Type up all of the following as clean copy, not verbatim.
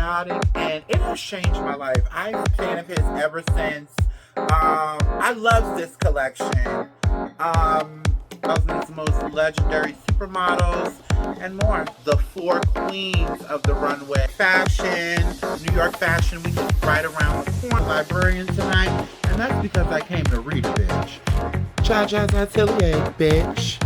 Hypnotic, and it has changed my life. I'm a fan of his ever since. I love this collection. Of his most legendary supermodels and more. The four queens of the runway. Fashion, New York Fashion Week is right around the corner. Librarian tonight, and that's because I came to read a bitch. Jaja's Atelier, bitch.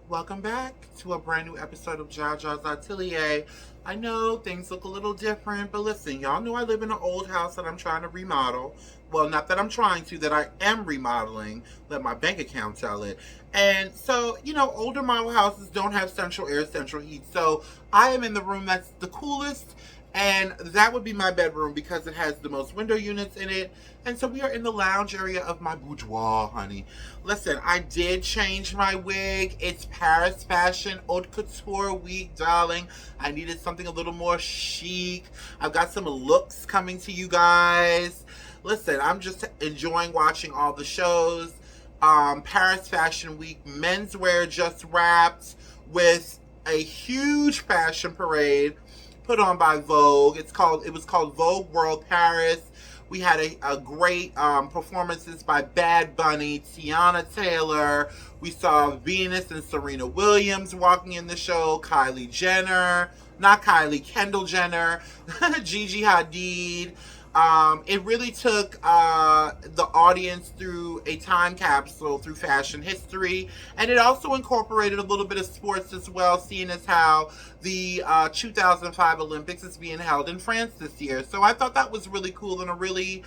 Welcome back to a brand new episode of Jaja's Atelier. I know things look a little different, but listen, y'all know I live in an old house that I'm trying to remodel. Well, not that I'm trying to, that I am remodeling. Let my bank account tell it. And so, older model houses don't have central air, central heat. So I am in the room that's the coolest, and that would be my bedroom because it has the most window units in it. And so we are in the lounge area of my boudoir, honey. Listen, I did change my wig. It's Paris Fashion Haute Couture Week, darling. I needed something a little more chic. I've got some looks coming to you guys. Listen, I'm just enjoying watching all the shows. Paris Fashion Week menswear just wrapped with a huge fashion parade put on by Vogue. It was called Vogue World Paris. We had a great performances by Bad Bunny, Tiana Taylor. We saw Venus and Serena Williams walking in the show. Kylie Jenner, not Kylie, Kendall Jenner, Gigi Hadid. It really took the audience through a time capsule through fashion history, and it also incorporated a little bit of sports as well, seeing as how the 2005 Olympics is being held in France this year. So I thought that was really cool and a really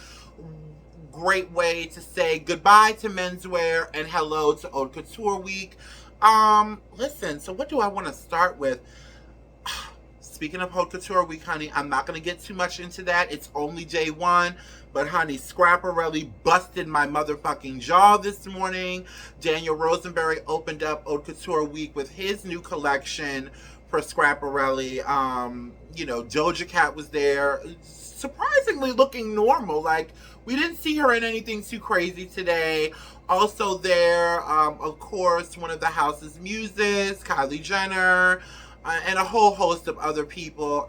great way to say goodbye to menswear and hello to Haute Couture Week. Listen, so what do I want to start with? Speaking of Haute Couture Week, honey, I'm not going to get too much into that. It's only day one. But, honey, Schiaparelli busted my motherfucking jaw this morning. Daniel Rosenberry opened up Haute Couture Week with his new collection for Schiaparelli. Doja Cat was there, surprisingly looking normal. Like, we didn't see her in anything too crazy today. Also there, of course, one of the house's muses, Kylie Jenner, and a whole host of other people.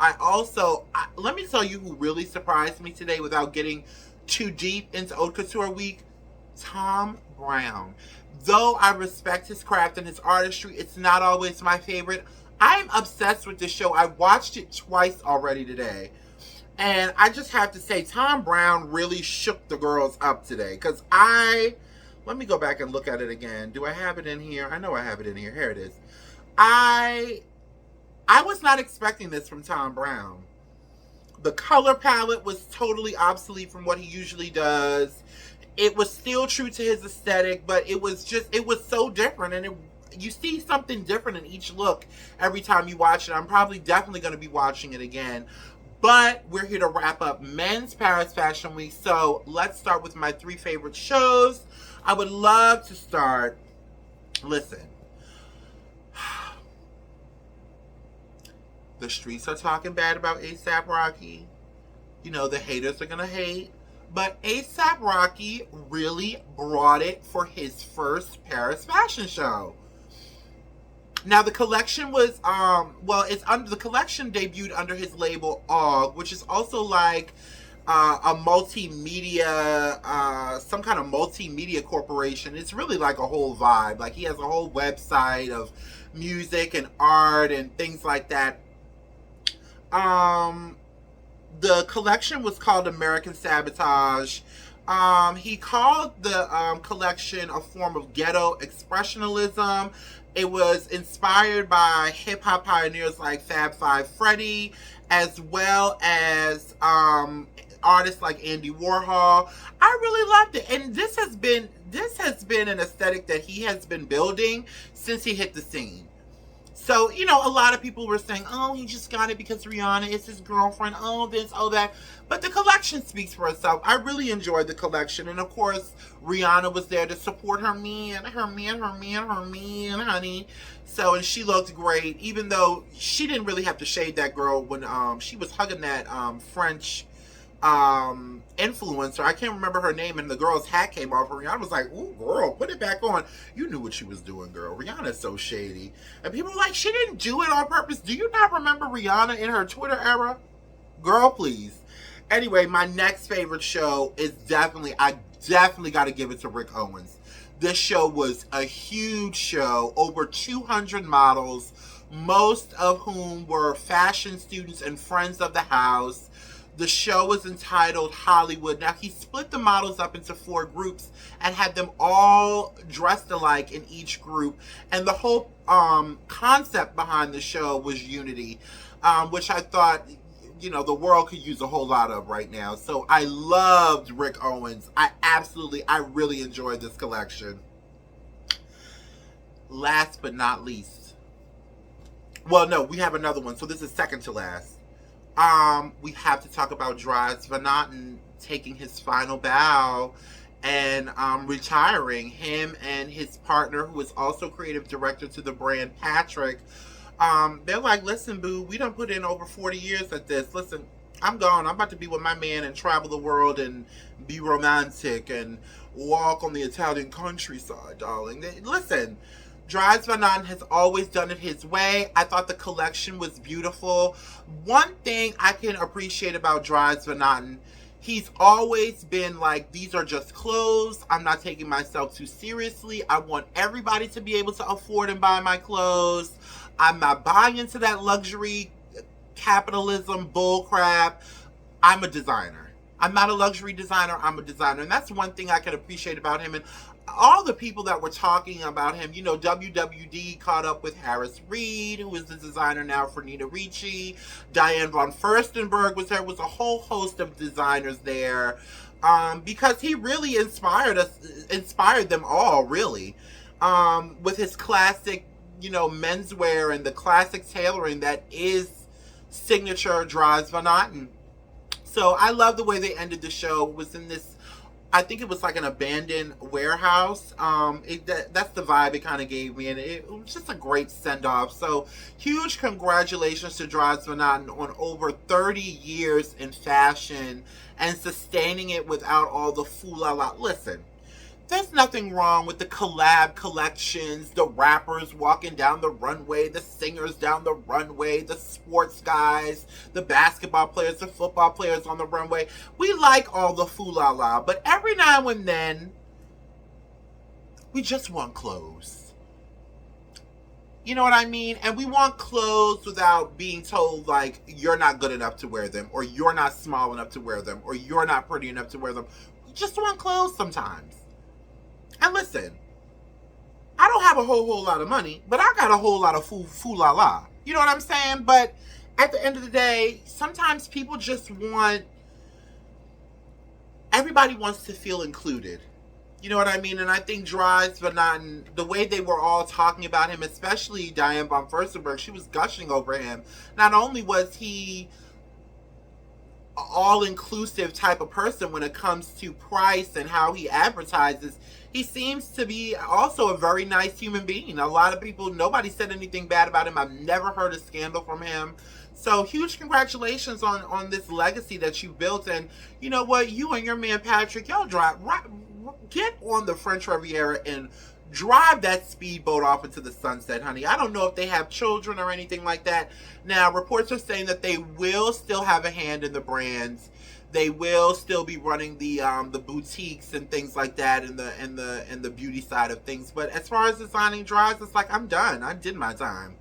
Let me tell you who really surprised me today without getting too deep into Haute Couture Week. Thom Browne. Though I respect his craft and his artistry, it's not always my favorite. I'm obsessed with this show. I watched it twice already today. And I just have to say, Thom Browne really shook the girls up today. Let me go back and look at it again. Do I have it in here? I know I have it in here. Here it is. I was not expecting this from Thom Browne. The color palette was totally obsolete from what he usually does. It was still true to his aesthetic, but it was so different. And you see something different in each look every time you watch it. I'm probably definitely going to be watching it again. But we're here to wrap up Men's Paris Fashion Week. So let's start with my 3 favorite shows. I would love to start. Listen. The streets are talking bad about A$AP Rocky. The haters are going to hate. But A$AP Rocky really brought it for his first Paris fashion show. Now, the collection was, the collection debuted under his label OG, which is also like a multimedia, some kind of multimedia corporation. It's really like a whole vibe. Like, he has a whole website of music and art and things like that. The collection was called American Sabotage. He called the collection a form of ghetto expressionism. It was inspired by hip-hop pioneers like Fab Five Freddy, as well as artists like Andy Warhol. I really loved it, and this has been an aesthetic that he has been building since he hit the scene. So, a lot of people were saying, oh, he just got it because Rihanna is his girlfriend, oh, this, oh, that. But the collection speaks for itself. I really enjoyed the collection. And, of course, Rihanna was there to support her man, honey. So, and she looked great, even though she didn't really have to shade that girl when she was hugging that French influencer. I can't remember her name, and the girl's hat came off. Rihanna was like, ooh, girl, put it back on. You knew what she was doing, girl. Rihanna's so shady. And people were like, she didn't do it on purpose. Do you not remember Rihanna in her Twitter era? Girl, please. Anyway, my next favorite show is I definitely got to give it to Rick Owens. This show was a huge show, over 200 models, most of whom were fashion students and friends of the house. The show was entitled Hollywood. Now, he split the models up into 4 groups and had them all dressed alike in each group. And the whole concept behind the show was unity, which I thought, the world could use a whole lot of right now. So I loved Rick Owens. I really enjoyed this collection. Last but not least. Well, no, we have another one. So this is second to last. We have to talk about Dries Van Noten taking his final bow and retiring. Him and his partner, who is also creative director to the brand, Patrick, they're like, listen, boo, we done put in over 40 years at this. Listen, I'm gone. I'm about to be with my man and travel the world and be romantic and walk on the Italian countryside, darling. Listen, Dries Van Noten has always done it his way. I thought the collection was beautiful. One thing I can appreciate about Dries Van Noten, he's always been like, these are just clothes. I'm not taking myself too seriously. I want everybody to be able to afford and buy my clothes. I'm not buying into that luxury capitalism bullcrap. I'm a designer. I'm not a luxury designer. I'm a designer. And that's one thing I can appreciate about him. And all the people that were talking about him, WWD caught up with Harris Reed, who is the designer now for Nina Ricci. Diane von Furstenberg was there. Was a whole host of designers there, because he really inspired them all, really, with his classic, menswear and the classic tailoring that is signature Dries Van Noten. So I love the way they ended the show. It was in this, I think it was like an abandoned warehouse. That's the vibe it kind of gave me, and it was just a great send-off. So huge congratulations to Dries Van Noten on over 30 years in fashion and sustaining it without all the fool-la-la. Listen, there's nothing wrong with the collab collections, the rappers walking down the runway, the singers down the runway, the sports guys, the basketball players, the football players on the runway. We like all the fool-la-la, but every now and then, we just want clothes. You know what I mean? And we want clothes without being told, like, you're not good enough to wear them, or you're not small enough to wear them, or you're not pretty enough to wear them. We just want clothes sometimes. And listen, I don't have a whole lot of money, but I got a whole lot of fool-la-la. You know what I'm saying? But at the end of the day, sometimes people just everybody wants to feel included. You know what I mean? And I think Dries Van Noten, the way they were all talking about him, especially Diane von Furstenberg, she was gushing over him. Not only was he all-inclusive type of person when it comes to price and how he advertises, he seems to be also a very nice human being. A lot of people, nobody said anything bad about him. I've never heard a scandal from him. So huge congratulations on this legacy that you built. And you know what? You and your man Patrick, y'all get on the French Riviera and drive that speedboat off into the sunset, honey. I don't know if they have children or anything like that. Now, reports are saying that they will still have a hand in the brands. They will still be running the boutiques and things like that, and the beauty side of things. But as far as designing Dries, it's like, I'm done. I did my time.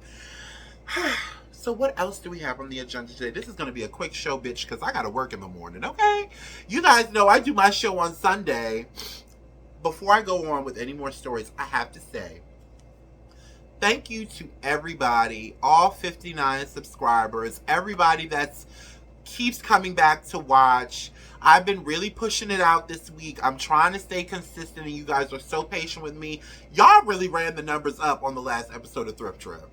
So what else do we have on the agenda today? This is going to be a quick show, bitch, because I got to work in the morning, okay? You guys know I do my show on Sunday. Before I go on with any more stories, I have to say, thank you to everybody, all 59 subscribers, everybody that's keeps coming back to watch. I've been really pushing it out this week. I'm trying to stay consistent, and you guys are so patient with me. Y'all really ran the numbers up on the last episode of Thrift Trip.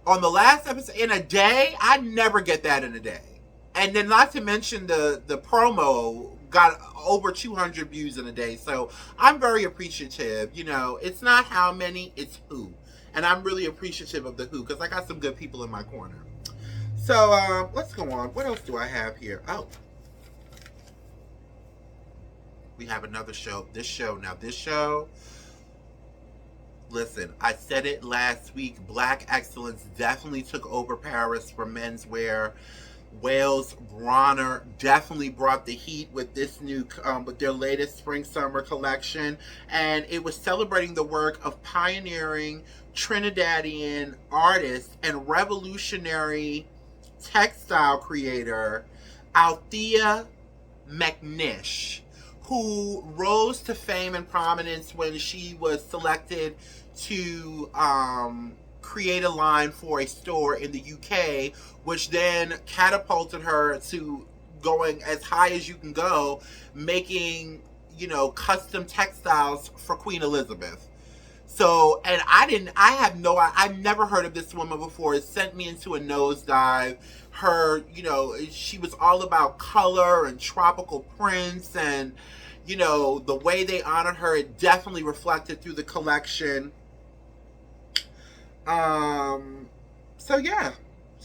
On the last episode, in a day, I never get that in a day. And then not to mention the promo got over 200 views in a day. So I'm very appreciative. It's not how many, it's who. And I'm really appreciative of the who, because I got some good people in my corner. So let's go on. What else do I have here? Oh, we have another show. This show, listen, I said it last week. Black excellence definitely took over Paris for menswear. Wales Bronner definitely brought the heat with this new, with their latest spring-summer collection, and it was celebrating the work of pioneering Trinidadian artist and revolutionary textile creator Althea McNish, who rose to fame and prominence when she was selected to create a line for a store in the UK, which then catapulted her to going as high as you can go, making, custom textiles for Queen Elizabeth. So, and I've never heard of this woman before. It sent me into a nosedive. Her, she was all about color and tropical prints, and, the way they honored her, it definitely reflected through the collection. So yeah,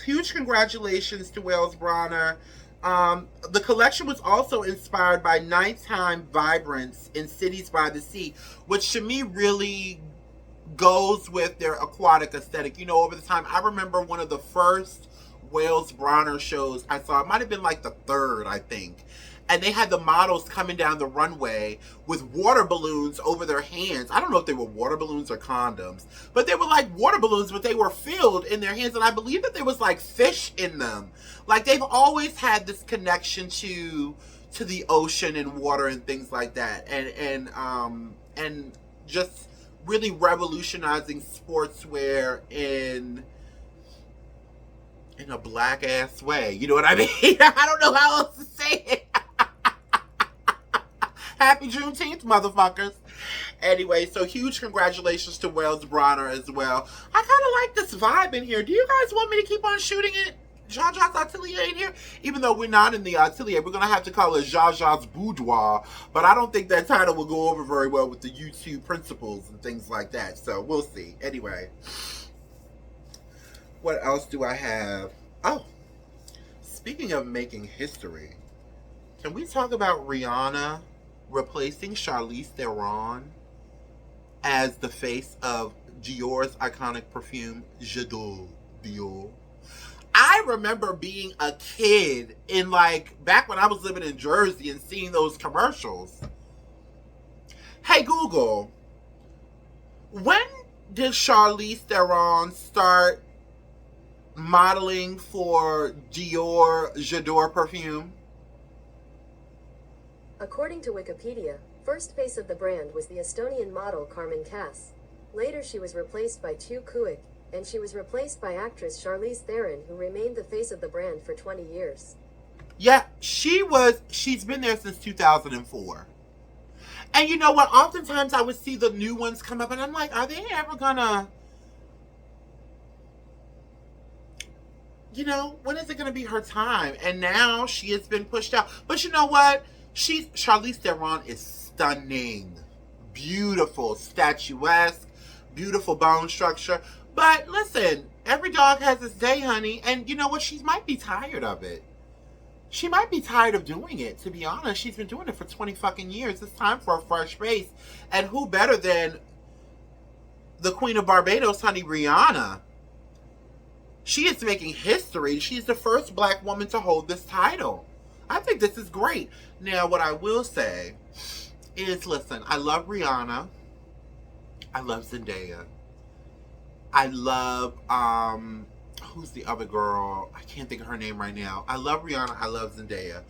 huge congratulations to Wales Bronner. The collection was also inspired by nighttime vibrance in cities by the sea, which to me really goes with their aquatic aesthetic. Over the time, I remember one of the first Wales Bronner shows I saw. It might have been like the third, I think. And they had the models coming down the runway with water balloons over their hands. I don't know if they were water balloons or condoms, but they were like water balloons, but they were filled in their hands. And I believe that there was like fish in them. Like, they've always had this connection to the ocean and water and things like that. And just really revolutionizing sportswear in a black ass way. You know what I mean? I don't know how else to say it. Happy Juneteenth, motherfuckers. Anyway, so huge congratulations to Wales Bronner as well. I kind of like this vibe in here. Do you guys want me to keep on shooting it? Zsa Zsa's Atelier in here? Even though we're not in the atelier, we're going to have to call it Zsa Zsa's Boudoir. But I don't think that title will go over very well with the YouTube principles and things like that. So we'll see. Anyway, what else do I have? Oh, speaking of making history, can we talk about Rihanna replacing Charlize Theron as the face of Dior's iconic perfume, J'adore Dior? I remember being a kid in, like, back when I was living in Jersey and seeing those commercials. Hey Google, when did Charlize Theron start modeling for Dior J'adore perfume? According to Wikipedia, first face of the brand was the Estonian model Carmen Kass. Later she was replaced by Tu Kuik, and she was replaced by actress Charlize Theron, who remained the face of the brand for 20 years. Yeah, she's been there since 2004. And you know what? Oftentimes I would see the new ones come up and I'm like, are they ever gonna, when is it gonna be her time? And now she has been pushed out. But you know what? Charlize Theron is stunning. Beautiful, statuesque, beautiful bone structure. But listen, every dog has its day, honey. And you know what? She might be tired of it. She might be tired of doing it, to be honest. She's been doing it for 20 fucking years. It's time for a fresh face. And who better than the Queen of Barbados, honey, Rihanna? She is making history. She's the first black woman to hold this title. I think this is great. Now, what I will say is, listen, I love Rihanna. I love Zendaya. I love, who's the other girl? I can't think of her name right now. I love Rihanna. I love Zendaya.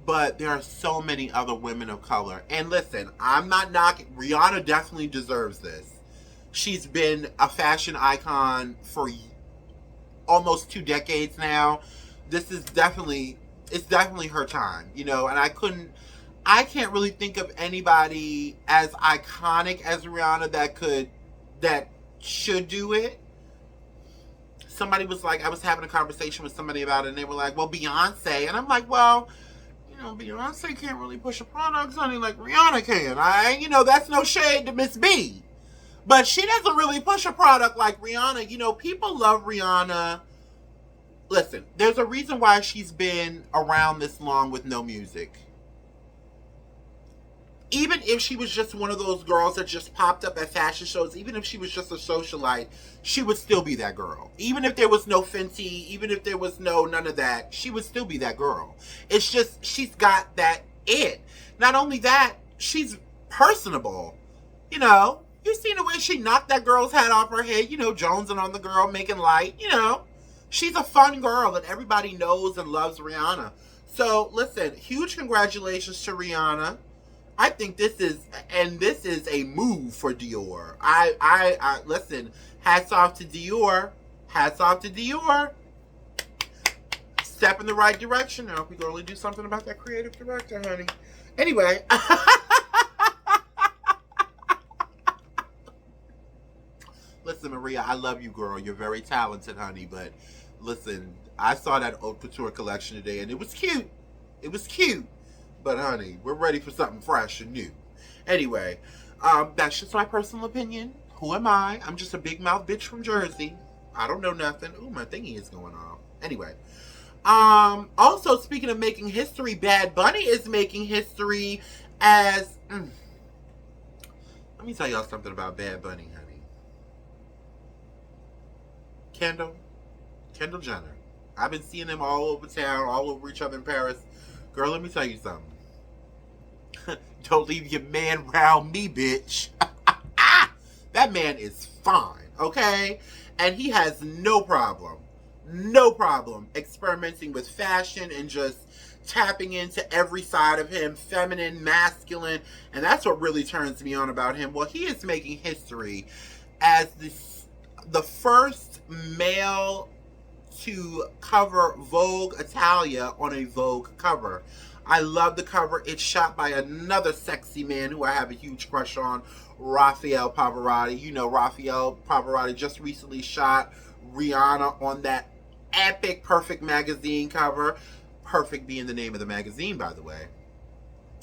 But there are so many other women of color. And listen, I'm not knocking. Rihanna definitely deserves this. She's been a fashion icon for almost 2 decades now. This is definitely, it's definitely her time, and I can't really think of anybody as iconic as Rihanna that should do it. Somebody was like, I was having a conversation with somebody about it, and they were like, well, Beyonce. And I'm like, well, Beyonce can't really push a product, honey, like Rihanna can. That's no shade to Miss B. But she doesn't really push a product like Rihanna. People love Rihanna. Listen, there's a reason why she's been around this long with no music. Even if she was just one of those girls that just popped up at fashion shows, even if she was just a socialite, she would still be that girl. Even if there was no Fenty, even if there was no none of that, she would still be that girl. It's just she's got that it. Not only that, she's personable. You know, you seen the way she knocked that girl's hat off her head, you know, jonesing on the girl, making light, you know. She's a fun girl and everybody knows and loves Rihanna. So listen, huge congratulations to Rihanna. I think this is a move for Dior. I listen, hats off to Dior. Hats off to Dior. Step in the right direction. Now we can only do something about that creative director, honey. Anyway. Listen, Maria, I love you, girl. You're very talented, honey. But listen, I saw that haute couture collection today, and it was cute. It was cute. But honey, we're ready for something fresh and new. Anyway, that's just my personal opinion. Who am I? I'm just a big mouth bitch from Jersey. I don't know nothing. Ooh, my thingy is going off. Anyway. Also, speaking of making history, Bad Bunny is making history as... Let me tell y'all something about Bad Bunny, honey. Kendall Jenner. I've been seeing them all over town, all over each other in Paris. Girl, let me tell you something. Don't leave your man around me, bitch. That man is fine, okay? And he has no problem experimenting with fashion and just tapping into every side of him, feminine, masculine, and that's what really turns me on about him. Well, he is making history as the first male to cover Vogue Italia on a Vogue cover. I love the cover. It's shot by another sexy man who I have a huge crush on, Rafael Pavarotti. You know, Rafael Pavarotti just recently shot Rihanna on that epic Perfect magazine cover. Perfect being the name of the magazine, by the way.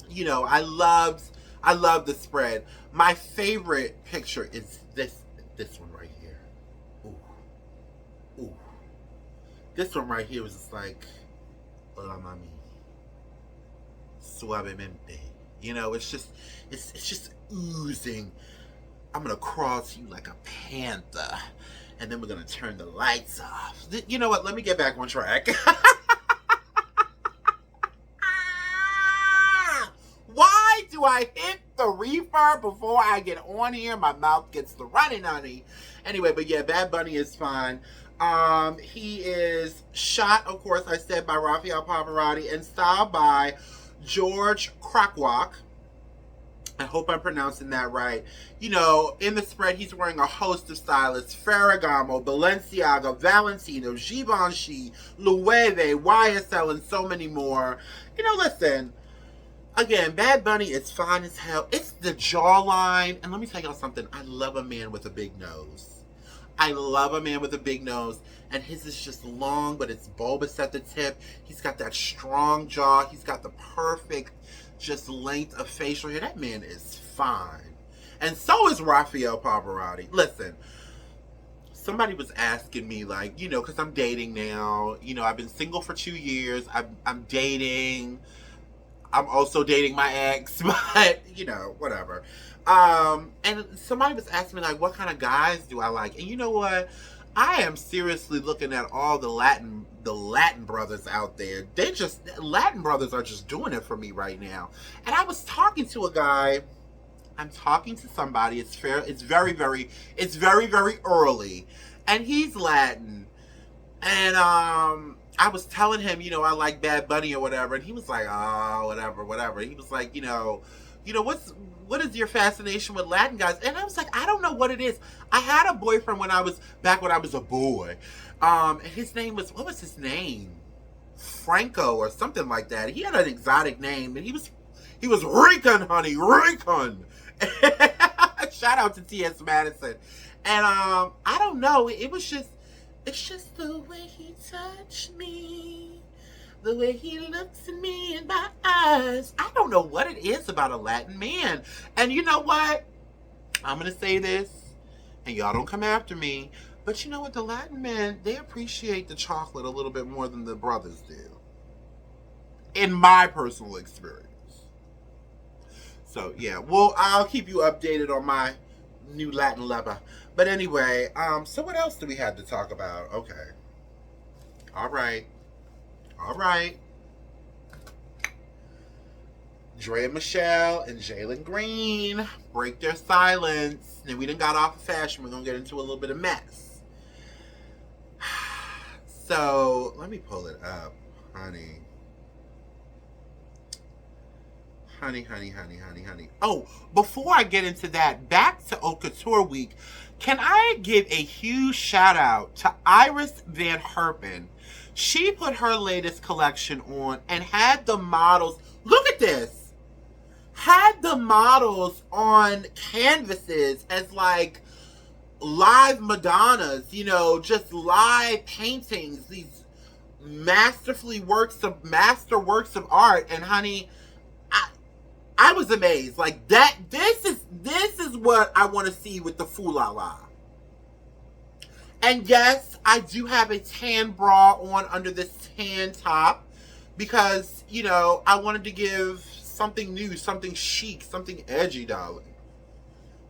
You know, I love the spread. My favorite picture is this one right here. Ooh. This one right here was just like, hola mami, suavemente. You know, it's just oozing. I'm gonna crawl to you like a panther, and then we're gonna turn the lights off. You know what? Let me get back on track. Why do I hit the reverb before I get on here? My mouth gets to running, honey. Anyway, but yeah, Bad Bunny is fine. He is shot, of course, I said, by Rafael Pavarotti and styled by George Krakowak. I hope I'm pronouncing that right. You know, in the spread, he's wearing a host of stylists: Ferragamo, Balenciaga, Valentino, Givenchy, Loewe, YSL, and so many more. You know, listen, again, Bad Bunny is fine as hell. It's the jawline. And let me tell y'all something. I love a man with a big nose. I love a man with a big nose, and his is just long, but it's bulbous at the tip. He's got that strong jaw. He's got the perfect just length of facial hair. That man is fine. And so is Rafael Pavarotti. Listen, somebody was asking me, like, you know, because I'm dating now. You know, I've been single for 2 years. I'm dating. I'm also dating my ex, but, you know, whatever. And somebody was asking me, like, what kind of guys do I like? And you know what? I am seriously looking at all the Latin brothers out there. Latin brothers are just doing it for me right now. And I was talking to a guy. I'm talking to somebody. It's very, very early. And he's Latin. And, I was telling him, you know, I like Bad Bunny or whatever. And he was like, oh, whatever. He was like, you know, what is your fascination with Latin guys? And I was like, I don't know what it is. I had a boyfriend when I was a boy. And his name was, what was his name? Franco or something like that. He had an exotic name, and he was Rican, honey, Rican. Shout out to T.S. Madison. And I don't know. It's just the way he touched me. The way he looks at me in my eyes. I don't know what it is about a Latin man. And you know what? I'm going to say this, and y'all don't come after me. But you know what? The Latin men, they appreciate the chocolate a little bit more than the brothers do. In my personal experience. So yeah, well, I'll keep you updated on my new Latin lover. But anyway, so what else do we have to talk about? Okay. All right. All right. Drea Michelle and Jalen Green break their silence. And we done got off of fashion. We're going to get into a little bit of mess. So, let me pull it up, honey. Honey. Oh, before I get into that, back to Haute Couture Week, can I give a huge shout out to Iris Van Herpen? She put her latest collection on and had the models, look at this, had the models on canvases as like live Madonnas, you know, just live paintings, these master works of art. And honey, I was amazed. Like that, this is what I want to see with the Foulala. And yes, I do have a tan bra on under this tan top because, you know, I wanted to give something new, something chic, something edgy, darling.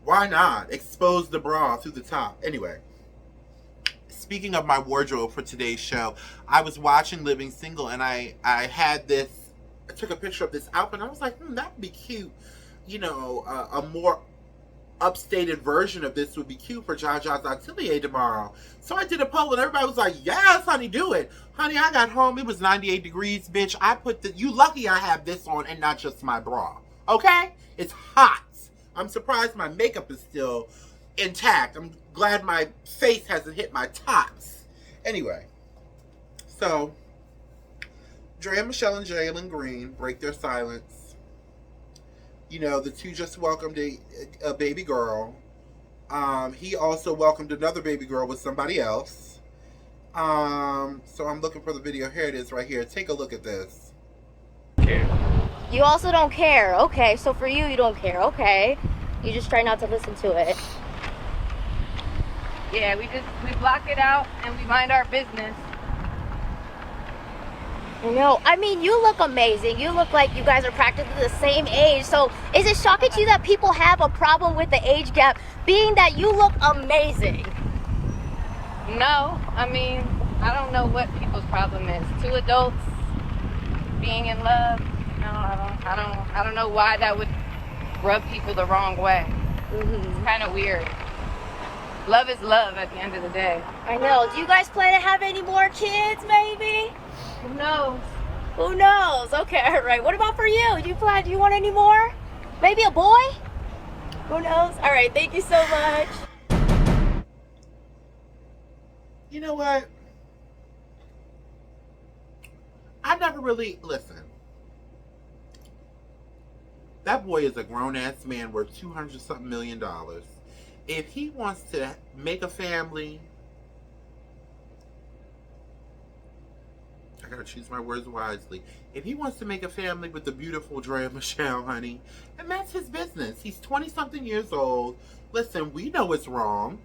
Why not expose the bra through the top? Anyway, speaking of my wardrobe for today's show, I was watching Living Single and I had this, I took a picture of this outfit and I was like, that would be cute. You know, a more upstated version of this would be cute for Jaja's Atelier tomorrow. So I did a poll and everybody was like, yes, honey, do it. Honey, I got home, it was 98 degrees, bitch. I put you lucky I have this on and not just my bra. Okay? It's hot. I'm surprised my makeup is still intact. I'm glad my face hasn't hit my tops. Anyway, so Drea Michelle and Jalen Green break their silence. You know, the two just welcomed a baby girl. He also welcomed another baby girl with somebody else. So I'm looking for the video. Here it is right here. Take a look at this. You also don't care. Okay, so for you don't care. Okay. You just try not to listen to it. Yeah, we block it out and we mind our business. No, I mean, you look amazing. You look like you guys are practically the same age. So is it shocking to you that people have a problem with the age gap, being that you look amazing? No, I mean, I don't know what people's problem is. Two adults being in love. No, I don't know why that would rub people the wrong way. It's kind of weird. Love is love at the end of the day. I know. Do you guys plan to have any more kids, maybe? Who knows? Who knows? Okay, all right. What about for you? Do you want any more? Maybe a boy? Who knows? All right, thank you so much. You know what? I never really, listen. That boy is a grown-ass man worth $200-something million. If he wants to make a family, I gotta choose my words wisely. If he wants to make a family with the beautiful Drea Michelle, honey, and that's his business. He's 20-something years old. Listen, we know it's wrong.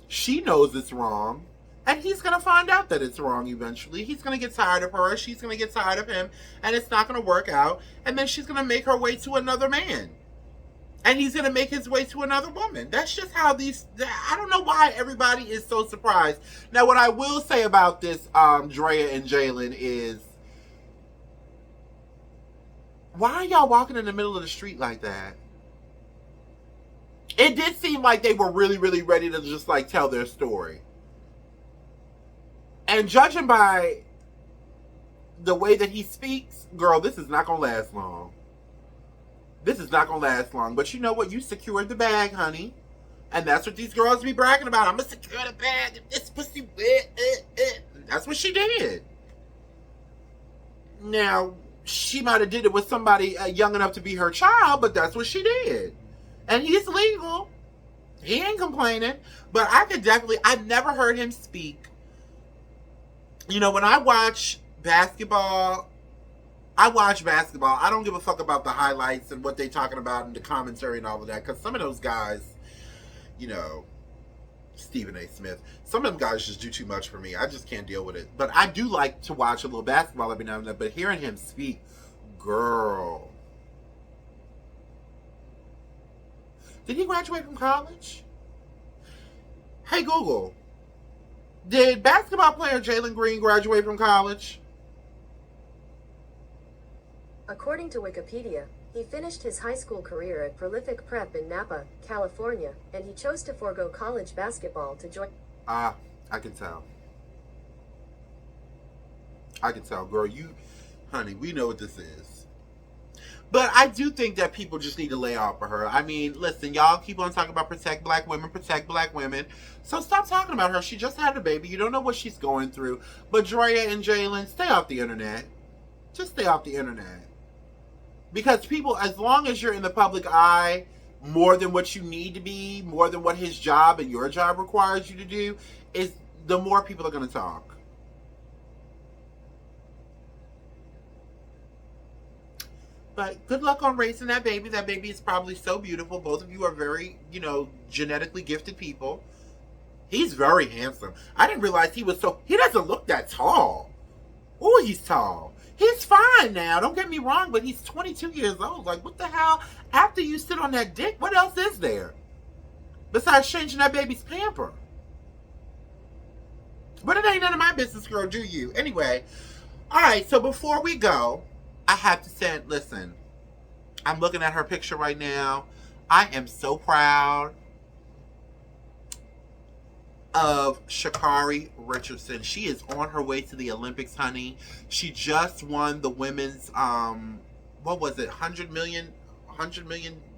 She knows it's wrong. And he's going to find out that it's wrong eventually. He's going to get tired of her. She's going to get tired of him. And it's not going to work out. And then she's going to make her way to another man. And he's going to make his way to another woman. That's just how I don't know why everybody is so surprised. Now, what I will say about this Drea and Jalen is, why are y'all walking in the middle of the street like that? It did seem like they were really, really ready to just like tell their story. And judging by the way that he speaks, girl, this is not going to last long. This is not going to last long. But you know what? You secured the bag, honey. And that's what these girls be bragging about. I'm going to secure the bag. This pussy. That's what she did. Now, she might have did it with somebody young enough to be her child, but that's what she did. And he's legal. He ain't complaining. But I've never heard him speak. You know, when I watch basketball, I don't give a fuck about the highlights and what they talking about and the commentary and all of that. Because some of those guys, you know, Stephen A. Smith, some of them guys just do too much for me. I just can't deal with it. But I do like to watch a little basketball every now and then. But hearing him speak, girl, Did he graduate from college? Hey, Google. Did basketball player Jalen Green graduate from college? According to Wikipedia, he finished his high school career at Prolific Prep in Napa, California, and he chose to forego college basketball to join. I can tell. I can tell, girl. Honey, we know what this is. But I do think that people just need to lay off of her. I mean, listen, y'all keep on talking about protect black women. So stop talking about her. She just had a baby. You don't know what she's going through. But Drea and Jalen, stay off the internet. Just stay off the internet. Because people, as long as you're in the public eye more than what you need to be, more than what his job and your job requires you to do, is the more people are going to talk. But good luck on raising that baby. That baby is probably so beautiful. Both of you are very, genetically gifted people. He's very handsome. I didn't realize he doesn't look that tall. Oh, he's tall. He's fine now. Don't get me wrong, but he's 22 years old. Like, what the hell? After you sit on that dick, what else is there? Besides changing that baby's pamper. But it ain't none of my business, girl, do you? Anyway, all right, so before we go, I have to say, listen, I'm looking at her picture right now. I am so proud of Sha'Carri Richardson. She is on her way to the Olympics, honey. She just won the women's, 100 million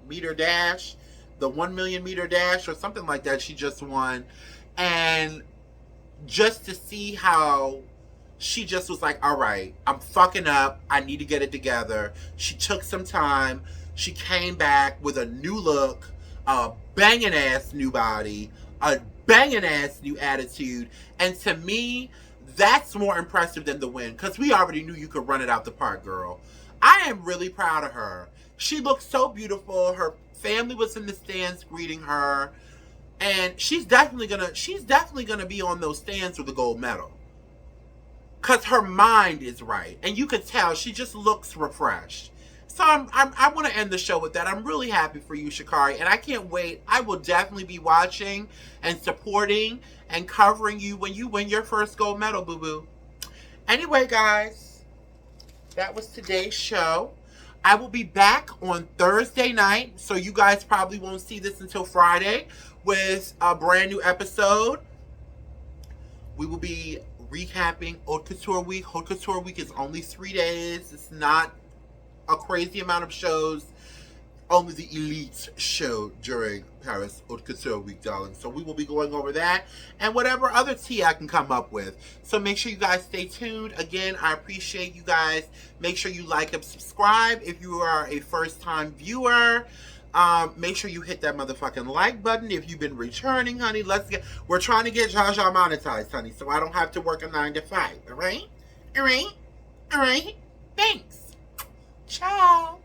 meter dash, the 1 million meter dash or something like that. She just won. And just to see how she just was like, all right, I'm fucking up. I need to get it together. She took some time. She came back with a new look, a banging ass new body, a banging ass new attitude. And to me, that's more impressive than the win, because we already knew you could run it out the park, girl. I am really proud of her. She looked so beautiful. Her family was in the stands greeting her. And she's definitely gonna be on those stands with a gold medal. Because her mind is right. And you could tell she just looks refreshed. So I want to end the show with that. I'm really happy for you, Sha'Carri. And I can't wait. I will definitely be watching and supporting and covering you when you win your first gold medal, boo-boo. Anyway, guys, that was today's show. I will be back on Thursday night. So you guys probably won't see this until Friday with a brand new episode. We will be recapping Haute Couture Week. Haute Couture Week is only 3 days. It's not a crazy amount of shows. Only the elite show during Paris Haute Couture Week, darling. So we will be going over that and whatever other tea I can come up with. So make sure you guys stay tuned. Again, I appreciate you guys. Make sure you like and subscribe if you are a first-time viewer. Make sure you hit that motherfucking like button if you've been returning, honey. We're trying to get Jaja monetized, honey, so I don't have to work a 9 to 5, all right? All right? All right? Thanks. Ciao.